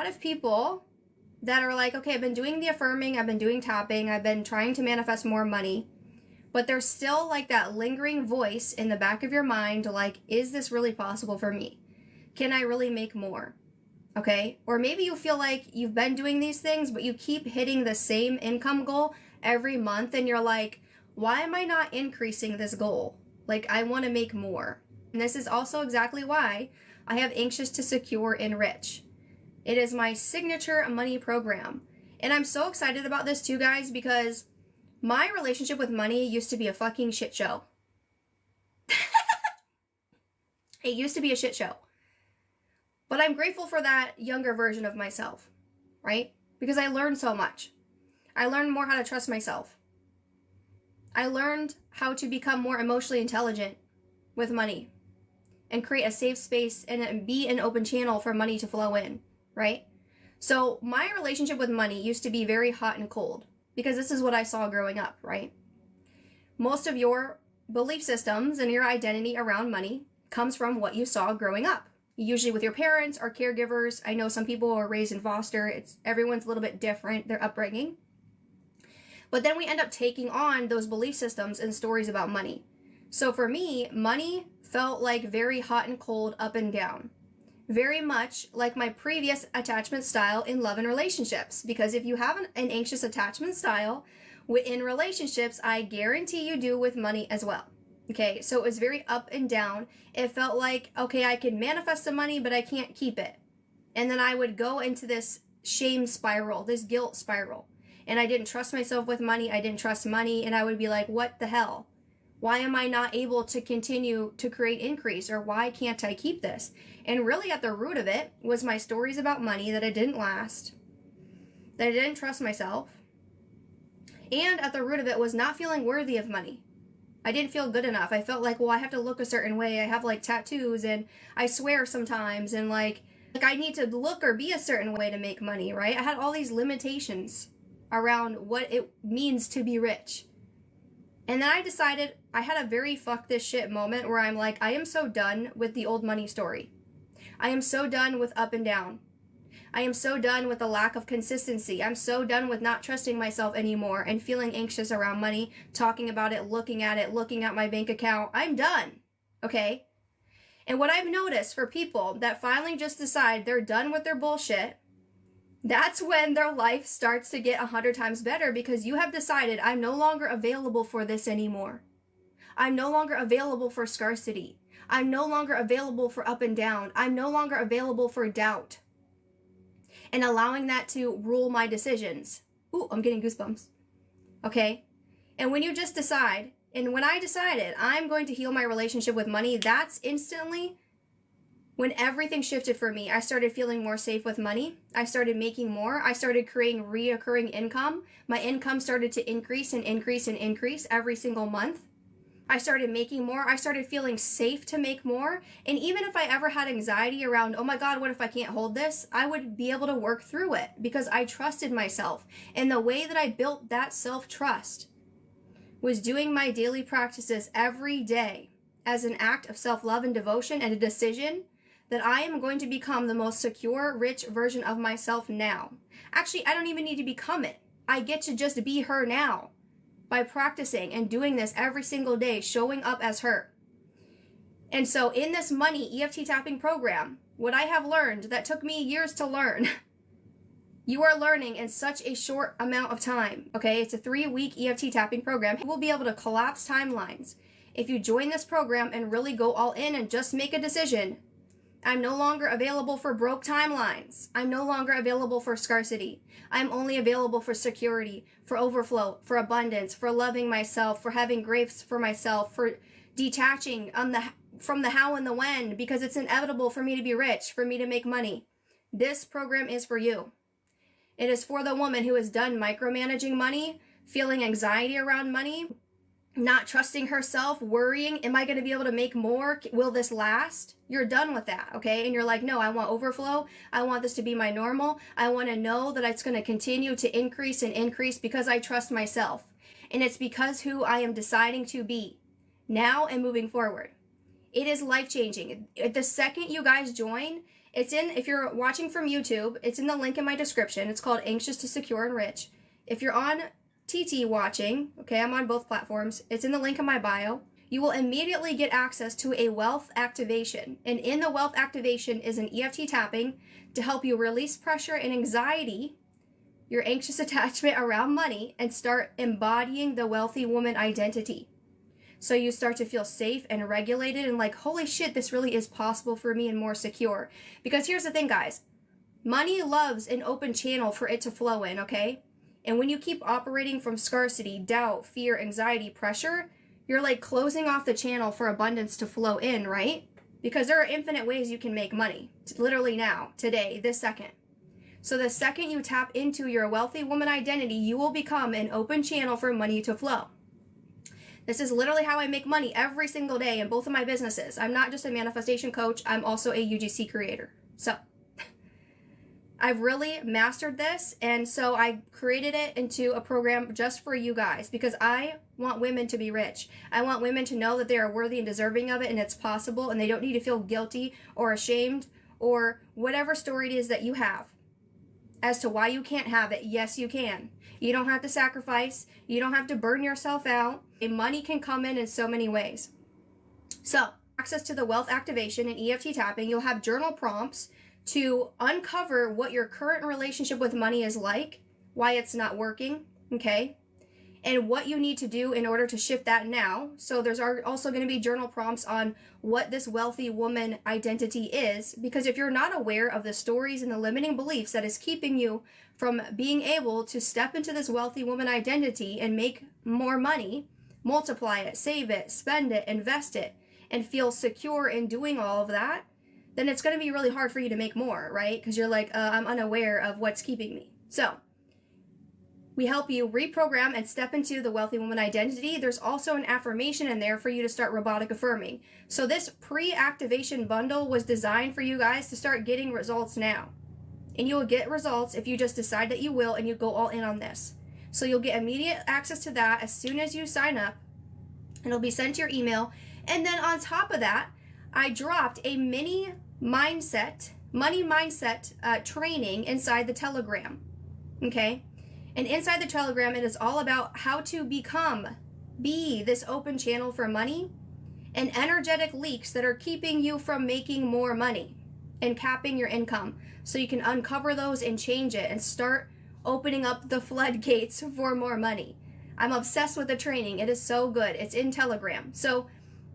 lot of people that are like, okay, I've been doing the affirming, I've been doing tapping, I've been trying to manifest more money, but there's still like that lingering voice in the back of your mind, like, is this really possible for me? Can I really make more? Okay? Or maybe you feel like you've been doing these things, but you keep hitting the same income goal every month, and you're like, why am I not increasing this goal? Like, I want to make more. And this is also exactly why I have Anxious to Secure and Rich. It is my signature money program. And I'm so excited about this too, guys, because my relationship with money used to be a fucking shit show. It used to be a shit show. But I'm grateful for that younger version of myself, right? Because I learned so much. I learned more how to trust myself. I learned how to become more emotionally intelligent with money and create a safe space and be an open channel for money to flow in, right? So my relationship with money used to be very hot and cold because this is what I saw growing up, right? Most of your belief systems and your identity around money comes from what you saw growing up, usually with your parents or caregivers. I know some people are raised in foster. Everyone's a little bit different, their upbringing. But then we end up taking on those belief systems and stories about money. So for me, money felt like very hot and cold, up and down. Very much like my previous attachment style in love and relationships. Because if you have an anxious attachment style in relationships, I guarantee you do with money as well. Okay, so it was very up and down. It felt like, okay, I can manifest the money, but I can't keep it. And then I would go into this shame spiral, this guilt spiral. And I didn't trust myself with money. I didn't trust money. And I would be like, what the hell? Why am I not able to continue to create increase? Or why can't I keep this? And really at the root of it was my stories about money that it didn't last, that I didn't trust myself. And at the root of it was not feeling worthy of money. I didn't feel good enough. I felt like, well, I have to look a certain way. I have like tattoos and I swear sometimes. And like I need to look or be a certain way to make money, right? I had all these limitations around what it means to be rich. And then I decided, I had a very fuck this shit moment where I'm like, I am so done with the old money story. I am so done with up and down. I am so done with the lack of consistency. I'm so done with not trusting myself anymore and feeling anxious around money, talking about it, looking at my bank account. I'm done. Okay? And what I've noticed for people that finally just decide they're done with their bullshit, that's when their life starts to get 100 times better because you have decided, I'm no longer available for this anymore. I'm no longer available for scarcity. I'm no longer available for up and down. I'm no longer available for doubt. And allowing that to rule my decisions. Ooh, I'm getting goosebumps. Okay? And when you just decide, and when I decided I'm going to heal my relationship with money, that's instantly when everything shifted for me. I started feeling more safe with money. I started making more. I started creating reoccurring income. My income started to increase and increase and increase every single month. I started making more. I started feeling safe to make more. And even if I ever had anxiety around, oh my God, what if I can't hold this? I would be able to work through it because I trusted myself. And the way that I built that self-trust was doing my daily practices every day as an act of self-love and devotion and a decision that I am going to become the most secure, rich version of myself now. Actually, I don't even need to become it. I get to just be her now by practicing and doing this every single day, showing up as her. And so in this money EFT tapping program, what I have learned that took me years to learn, you are learning in such a short amount of time, okay? It's a 3-week EFT tapping program. You will be able to collapse timelines. If you join this program and really go all in and just make a decision, I'm no longer available for broke timelines. I'm no longer available for scarcity. I'm only available for security, for overflow, for abundance, for loving myself, for having grace for myself, for detaching from the how and the when, because it's inevitable for me to be rich, for me to make money. This program is for you. It is for the woman who is done micromanaging money, feeling anxiety around money, not trusting herself, worrying, am I going to be able to make more? Will this last? You're done with that, okay? And you're like, no, I want overflow. I want this to be my normal. I want to know that it's going to continue to increase and increase because I trust myself. And it's because who I am deciding to be now and moving forward. It is life-changing. The second you guys join if you're watching from YouTube, it's in the link in my description. It's called Anxious to Secure and Rich. If you're on TT watching, okay, I'm on both platforms. It's in the link in my bio. You will immediately get access to a wealth activation. And in the wealth activation is an EFT tapping to help you release pressure and anxiety, your anxious attachment around money, and start embodying the wealthy woman identity. So you start to feel safe and regulated and like, holy shit, this really is possible for me and more secure. Because here's the thing, guys. Money loves an open channel for it to flow in, okay? And when you keep operating from scarcity, doubt, fear, anxiety, pressure, you're like closing off the channel for abundance to flow in, right? Because there are infinite ways you can make money. Literally now, today, this second. So the second you tap into your wealthy woman identity, you will become an open channel for money to flow. This is literally how I make money every single day in both of my businesses. I'm not just a manifestation coach, I'm also a UGC creator. So I've really mastered this, and so I created it into a program just for you guys because I want women to be rich. I want women to know that they are worthy and deserving of it and it's possible, and they don't need to feel guilty or ashamed or whatever story it is that you have as to why you can't have it. Yes, you can. You don't have to sacrifice. You don't have to burn yourself out. And money can come in so many ways. So, access to the wealth activation and EFT tapping, you'll have journal prompts to uncover what your current relationship with money is like, why it's not working, okay? And what you need to do in order to shift that now. So there's also going to be journal prompts on what this wealthy woman identity is, because if you're not aware of the stories and the limiting beliefs that is keeping you from being able to step into this wealthy woman identity and make more money, multiply it, save it, spend it, invest it, and feel secure in doing all of that, then it's going to be really hard for you to make more, right? Because you're like, I'm unaware of what's keeping me. So we help you reprogram and step into the wealthy woman identity. There's also an affirmation in there for you to start robotic affirming. So this pre-activation bundle was designed for you guys to start getting results now. And you will get results if you just decide that you will and you go all in on this. So you'll get immediate access to that as soon as you sign up. It'll be sent to your email. And then on top of that, I dropped a mini money mindset training inside the Telegram. Okay? And inside the Telegram, it is all about how to be this open channel for money and energetic leaks that are keeping you from making more money and capping your income. So you can uncover those and change it and start opening up the floodgates for more money. I'm obsessed with the training. It is so good. It's in Telegram. So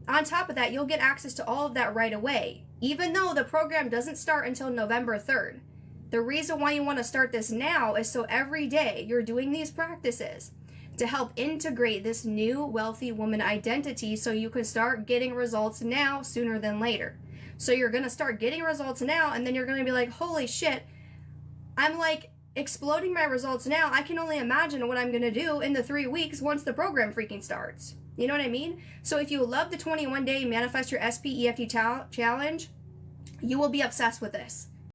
on top of that, you'll get access to all of that right away, even though the program doesn't start until November 3rd. The reason why you want to start this now is so every day you're doing these practices to help integrate this new wealthy woman identity so you can start getting results now sooner than later. So you're going to start getting results now, and then you're going to be like, holy shit, I'm like exploding my results now. I can only imagine what I'm going to do in the 3 weeks once the program freaking starts. You know what I mean? So if you love the 21-day Manifest Your SP EFT challenge, you will be obsessed with this.